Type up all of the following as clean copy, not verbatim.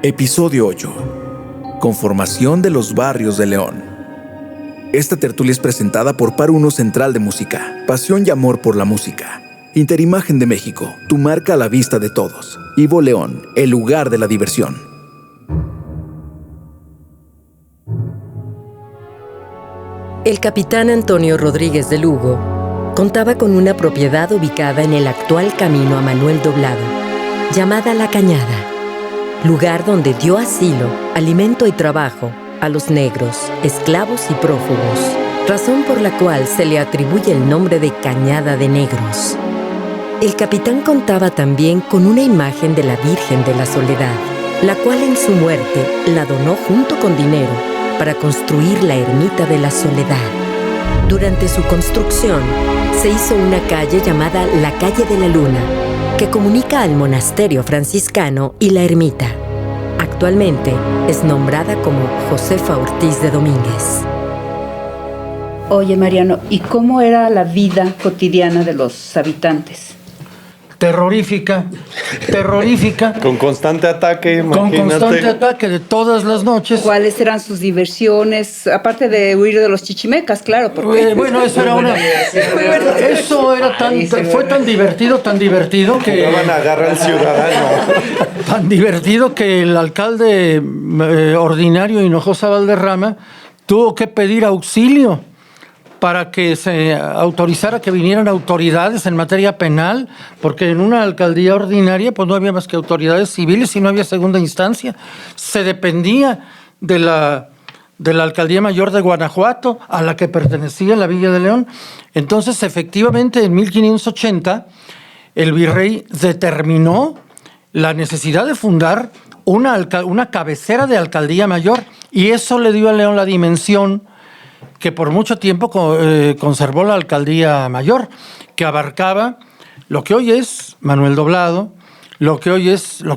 Episodio 8. Conformación de los barrios de León. Esta tertulia es presentada por Par Uno Central de Música, pasión y amor por la música. Interimagen de México, tu marca a la vista de todos. Ivo León, el lugar de la diversión. El capitán Antonio Rodríguez de Lugo contaba con una propiedad ubicada en el actual camino a Manuel Doblado, llamada La Cañada, lugar donde dio asilo, alimento y trabajo a los negros, esclavos y prófugos, razón por la cual se le atribuye el nombre de Cañada de Negros. El capitán contaba también con una imagen de la Virgen de la Soledad, la cual en su muerte la donó junto con dinero para construir la ermita de la Soledad. Durante su construcción, se hizo una calle llamada la Calle de la Luna, que comunica al monasterio franciscano y la ermita. Actualmente es nombrada como Josefa Ortiz de Domínguez. Oye, Mariano, ¿y cómo era la vida cotidiana de los habitantes? Terrorífica. Con constante ataque, imagínate. Con constante ataque de todas las noches. ¿Cuáles eran sus diversiones? Aparte de huir de los chichimecas, claro. Porque... Bueno, eso era una... Eso era fue tan divertido que... Jugaban a agarrar al ciudadano. Tan divertido que el alcalde ordinario Hinojosa Valderrama tuvo que pedir auxilio para que se autorizara que vinieran autoridades en materia penal, porque en una alcaldía ordinaria pues no había más que autoridades civiles y no había segunda instancia. Se dependía de la Alcaldía Mayor de Guanajuato, a la que pertenecía la Villa de León. Entonces, efectivamente, en 1580, el virrey determinó la necesidad de fundar una cabecera de alcaldía mayor, y eso le dio a León la dimensión que por mucho tiempo conservó la alcaldía mayor, que abarcaba lo que hoy es Manuel Doblado, lo que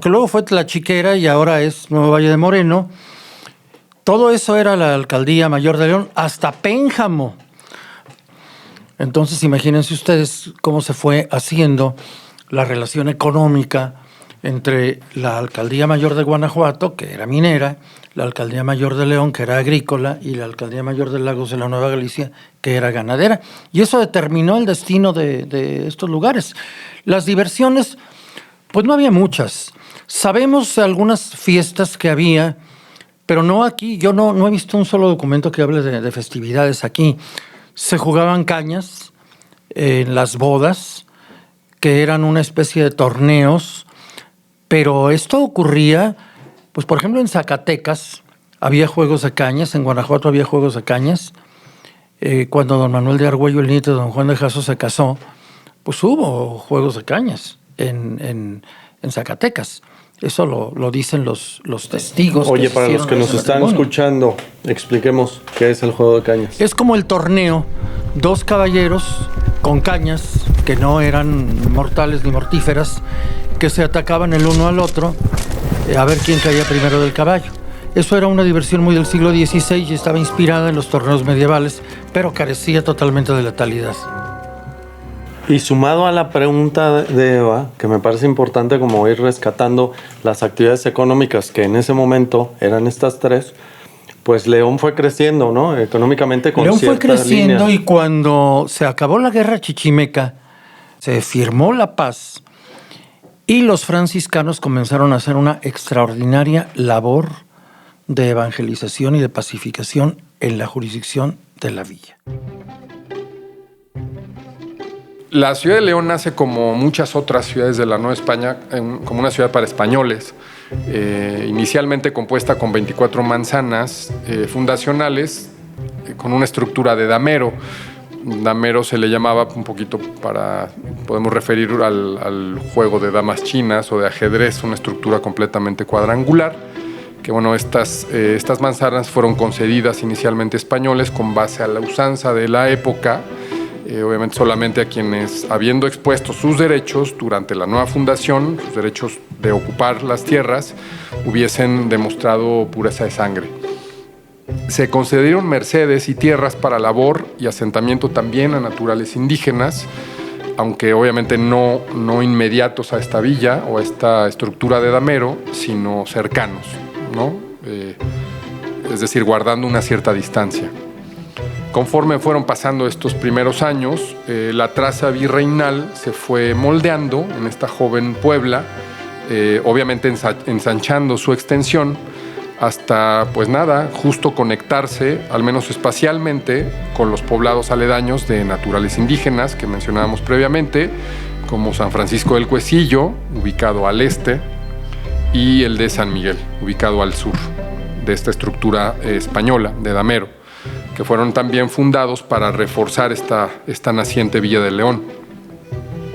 luego fue Tlachiquera y ahora es Nuevo Valle de Moreno. Todo eso era la alcaldía mayor de León, hasta Pénjamo. Entonces, imagínense ustedes cómo se fue haciendo la relación económica entre la alcaldía mayor de Guanajuato, que era minera, la alcaldía mayor de León, que era agrícola, y la alcaldía mayor de Lagos de la Nueva Galicia, que era ganadera. Y eso determinó el destino de estos lugares. Las diversiones, pues no había muchas. Sabemos algunas fiestas que había, pero no aquí. Yo no he visto un solo documento que hable de festividades aquí. Se jugaban cañas en las bodas, que eran una especie de torneos, pero esto ocurría, pues por ejemplo en Zacatecas había juegos de cañas, en Guanajuato había juegos de cañas. Cuando don Manuel de Argüello, el nieto de don Juan de Jasso, se casó, pues hubo juegos de cañas en Zacatecas. Eso lo dicen los testigos. Oye, para los que nos están escuchando, expliquemos qué es el juego de cañas. Es como el torneo, dos caballeros con cañas, que no eran mortales ni mortíferas, que se atacaban el uno al otro a ver quién caía primero del caballo. Eso era una diversión muy del siglo XVI y estaba inspirada en los torneos medievales, pero carecía totalmente de letalidad. Y sumado a la pregunta de Eva, que me parece importante como ir rescatando las actividades económicas que en ese momento eran estas tres, pues León fue creciendo, ¿no? Económicamente con León cierta fue creciendo línea. Y cuando se acabó la guerra chichimeca, se firmó la paz y los franciscanos comenzaron a hacer una extraordinaria labor de evangelización y de pacificación en la jurisdicción de la villa. La ciudad de León nace como muchas otras ciudades de la Nueva España, como una ciudad para españoles, inicialmente compuesta con 24 manzanas fundacionales, con una estructura de damero. Damero se le llamaba un poquito podemos referir al juego de damas chinas o de ajedrez, una estructura completamente cuadrangular, que bueno, estas manzanas fueron concedidas inicialmente a españoles con base a la usanza de la época, obviamente solamente a quienes, habiendo expuesto sus derechos durante la nueva fundación, sus derechos de ocupar las tierras, hubiesen demostrado pureza de sangre. Se concedieron mercedes y tierras para labor y asentamiento también a naturales indígenas, aunque obviamente no inmediatos a esta villa o a esta estructura de damero, sino cercanos, ¿no? Es decir, guardando una cierta distancia. Conforme fueron pasando estos primeros años, la traza virreinal se fue moldeando en esta joven Puebla, obviamente ensanchando su extensión hasta, pues nada, justo conectarse, al menos espacialmente, con los poblados aledaños de naturales indígenas que mencionábamos previamente, como San Francisco del Cuecillo, ubicado al este, y el de San Miguel, ubicado al sur de esta estructura española de damero, que fueron también fundados para reforzar esta naciente Villa de León.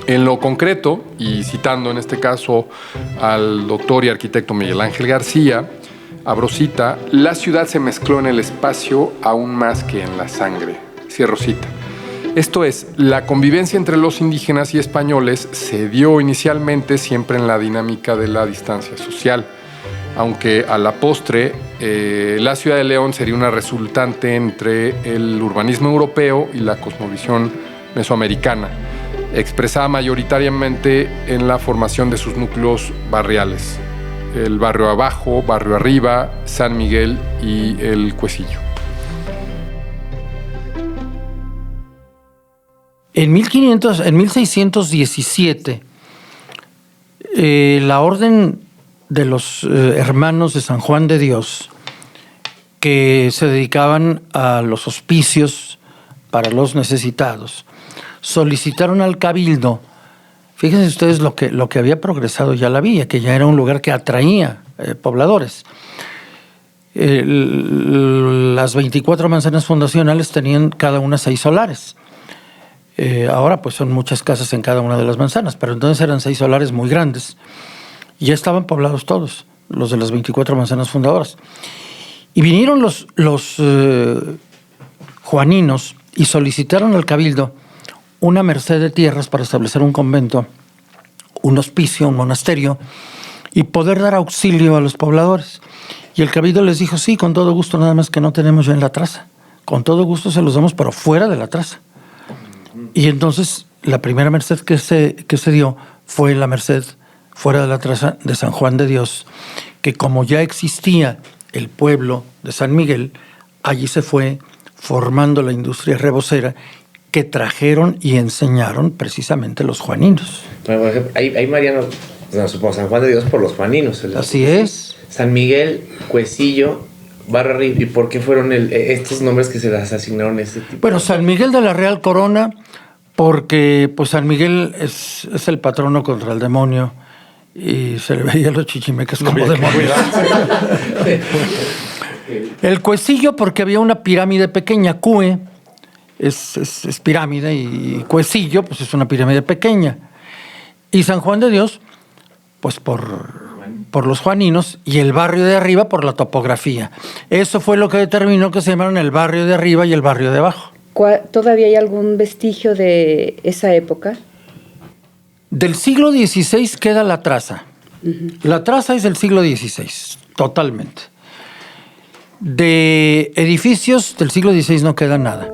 En lo concreto, y citando en este caso al doctor y arquitecto Miguel Ángel García, abro cita, la ciudad se mezcló en el espacio aún más que en la sangre. Cierro cita. Esto es, la convivencia entre los indígenas y españoles se dio inicialmente siempre en la dinámica de la distancia social, aunque a la postre la ciudad de León sería una resultante entre el urbanismo europeo y la cosmovisión mesoamericana, expresada mayoritariamente en la formación de sus núcleos barriales, el barrio abajo, barrio arriba, San Miguel y el Cuecillo. En 1617, la orden de los hermanos de San Juan de Dios, que se dedicaban a los hospicios para los necesitados, solicitaron al cabildo. Fíjense ustedes lo que había progresado ya la villa, que ya era un lugar que atraía pobladores. Las 24 manzanas fundacionales tenían cada una 6 solares. Ahora pues son muchas casas en cada una de las manzanas, pero entonces eran 6 solares muy grandes. Y ya estaban poblados todos, los de las 24 manzanas fundadoras. Y vinieron los juaninos y solicitaron al cabildo una merced de tierras para establecer un convento, un hospicio, un monasterio, y poder dar auxilio a los pobladores. Y el cabildo les dijo, sí, con todo gusto, nada más que no tenemos ya en la traza. Con todo gusto se los damos, pero fuera de la traza. Y entonces la primera merced que se dio fue la merced fuera de la traza de San Juan de Dios, que como ya existía el pueblo de San Miguel, allí se fue formando la industria rebocera que trajeron y enseñaron precisamente los juaninos. Bueno, por ejemplo, ahí Mariano, supongo San Juan de Dios por los juaninos. Así es. San Miguel, Cuecillo, barrio arriba. ¿Y por qué fueron estos nombres que se les asignaron a este tipo? Bueno, San Miguel de la Real Corona, porque pues San Miguel es el patrono contra el demonio y se le veía a los chichimecas como demonios. El Cuecillo porque había una pirámide pequeña, Cue es pirámide y Cuecillo pues es una pirámide pequeña. Y San Juan de Dios pues por los juaninos y el barrio de arriba por la topografía. Eso fue lo que determinó que se llamaran el barrio de arriba y el barrio de abajo. ¿Todavía hay algún vestigio de esa época? Del siglo XVI queda la traza. Uh-huh. La traza es del siglo XVI, totalmente. De edificios del siglo XVI no queda nada,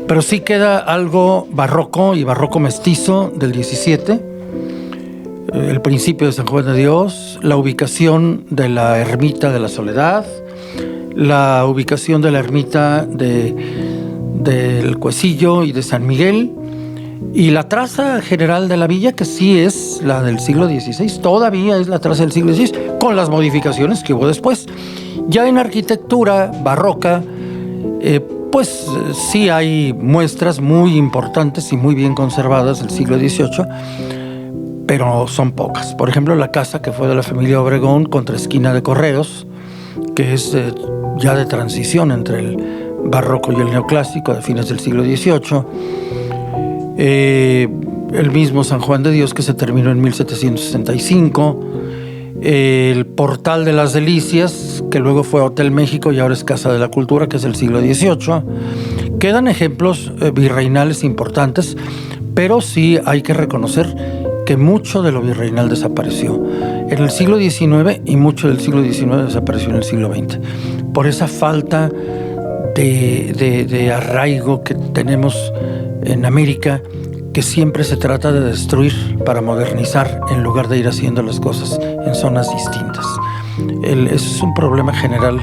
pero sí queda algo barroco y barroco mestizo del XVII, el principio de San Juan de Dios, la ubicación de la ermita de la Soledad, la ubicación de la ermita del Cuecillo y de San Miguel, y la traza general de la villa, que sí es la del siglo XVI, todavía es la traza del siglo XVI, con las modificaciones que hubo después. Ya en arquitectura barroca, pues sí hay muestras muy importantes y muy bien conservadas del siglo XVIII, pero son pocas. Por ejemplo, la casa que fue de la familia Obregón, contra esquina de Correos, que es ya de transición entre el barroco y el neoclásico de fines del siglo XVIII. El mismo San Juan de Dios, que se terminó en 1765. El Portal de las Delicias, que luego fue Hotel México y ahora es Casa de la Cultura, que es del siglo XVIII. Quedan ejemplos virreinales importantes, pero sí hay que reconocer que mucho de lo virreinal desapareció en el siglo XIX y mucho del siglo XIX desapareció en el siglo XX. Por esa falta de arraigo que tenemos en América, que siempre se trata de destruir para modernizar en lugar de ir haciendo las cosas en zonas distintas. Ese es un problema general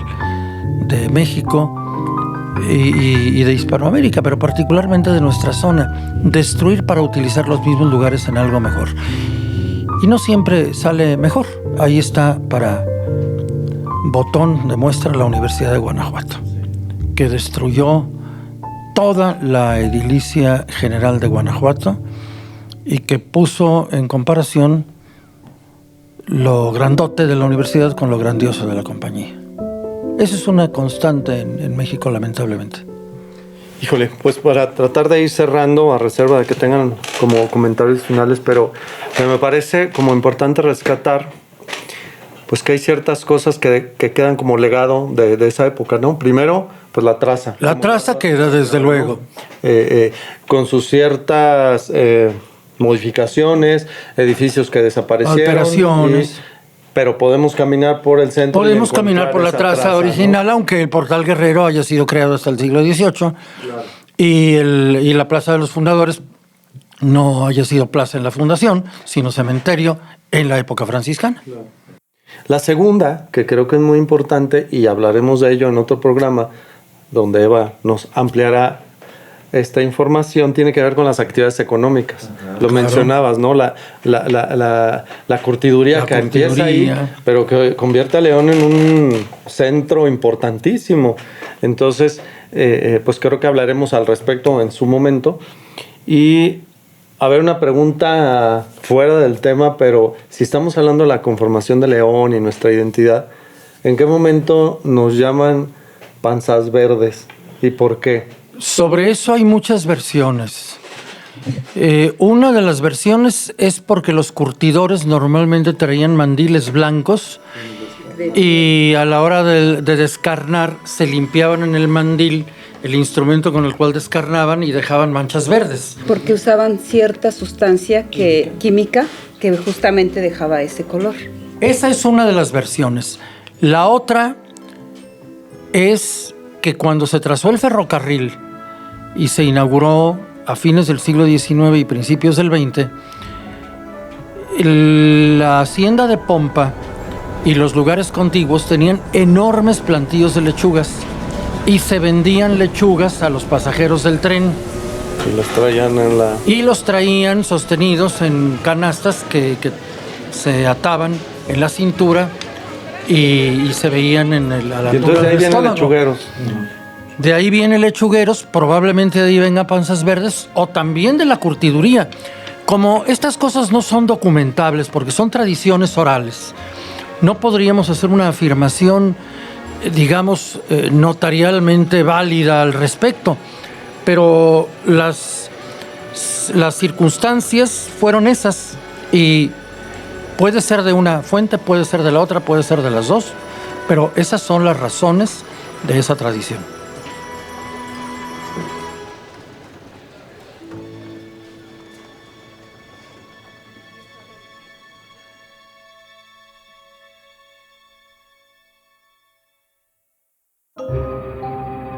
de México y de Hispanoamérica, pero particularmente de nuestra zona. Destruir para utilizar los mismos lugares en algo mejor. Y no siempre sale mejor. Ahí está para botón de muestra la Universidad de Guanajuato, que destruyó toda la edilicia general de Guanajuato y que puso en comparación lo grandote de la universidad con lo grandioso de la compañía. Esa es una constante en México, lamentablemente. Híjole, pues para tratar de ir cerrando, a reserva de que tengan como comentarios finales, pero me parece como importante rescatar pues que hay ciertas cosas que quedan como legado de esa época, ¿no? Primero, pues la traza. La traza queda, desde luego. Con sus ciertas modificaciones, edificios que desaparecieron. Alteraciones. Pero podemos caminar por el centro. Podemos caminar por la traza original, ¿no? Aunque el Portal Guerrero haya sido creado hasta el siglo XVIII. Claro. Y la Plaza de los Fundadores no haya sido plaza en la fundación, sino cementerio en la época franciscana. Claro. La segunda, que creo que es muy importante, y hablaremos de ello en otro programa, donde Eva nos ampliará esta información, tiene que ver con las actividades económicas. Lo mencionabas, ¿no? La curtiduría que empieza ahí, pero que convierte a León en un centro importantísimo. Entonces, pues creo que hablaremos al respecto en su momento. Y a ver, una pregunta fuera del tema, pero si estamos hablando de la conformación de León y nuestra identidad, ¿en qué momento nos llaman panzas verdes y por qué? Sobre eso hay muchas versiones. Una de las versiones es porque los curtidores normalmente traían mandiles blancos y a la hora de descarnar se limpiaban en el mandil el instrumento con el cual descarnaban y dejaban manchas verdes. Porque usaban cierta sustancia química que justamente dejaba ese color. Esa es una de las versiones. La otra es que cuando se trazó el ferrocarril y se inauguró a fines del siglo XIX y principios del XX, la hacienda de Pompa y los lugares contiguos tenían enormes plantíos de lechugas y se vendían lechugas a los pasajeros del tren. Y los traían sostenidos en canastas que se ataban en la cintura y se veían a la altura del estómago. Y entonces de ahí vienen lechugueros. De ahí vienen lechugueros, probablemente de ahí venga panzas verdes, o también de la curtiduría. Como estas cosas no son documentables porque son tradiciones orales, no podríamos hacer una afirmación, digamos, notarialmente válida al respecto, pero las circunstancias fueron esas y puede ser de una fuente, puede ser de la otra, puede ser de las dos, pero esas son las razones de esa tradición.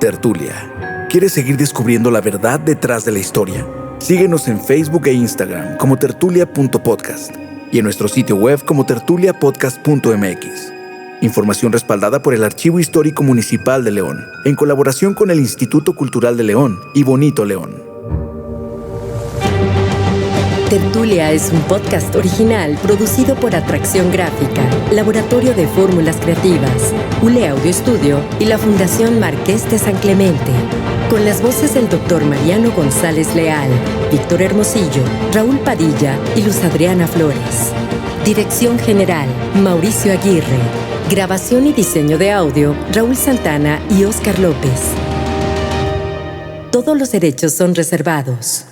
Tertulia. ¿Quieres seguir descubriendo la verdad detrás de la historia? Síguenos en Facebook e Instagram como tertulia.podcast y en nuestro sitio web como tertuliapodcast.mx. Información respaldada por el Archivo Histórico Municipal de León, en colaboración con el Instituto Cultural de León y Bonito León. Tertulia es un podcast original producido por Atracción Gráfica, Laboratorio de Fórmulas Creativas, ULE Audio Estudio y la Fundación Marqués de San Clemente. Con las voces del Dr. Mariano González Leal, Víctor Hermosillo, Raúl Padilla y Luz Adriana Flores. Dirección General, Mauricio Aguirre. Grabación y diseño de audio, Raúl Santana y Óscar López. Todos los derechos son reservados.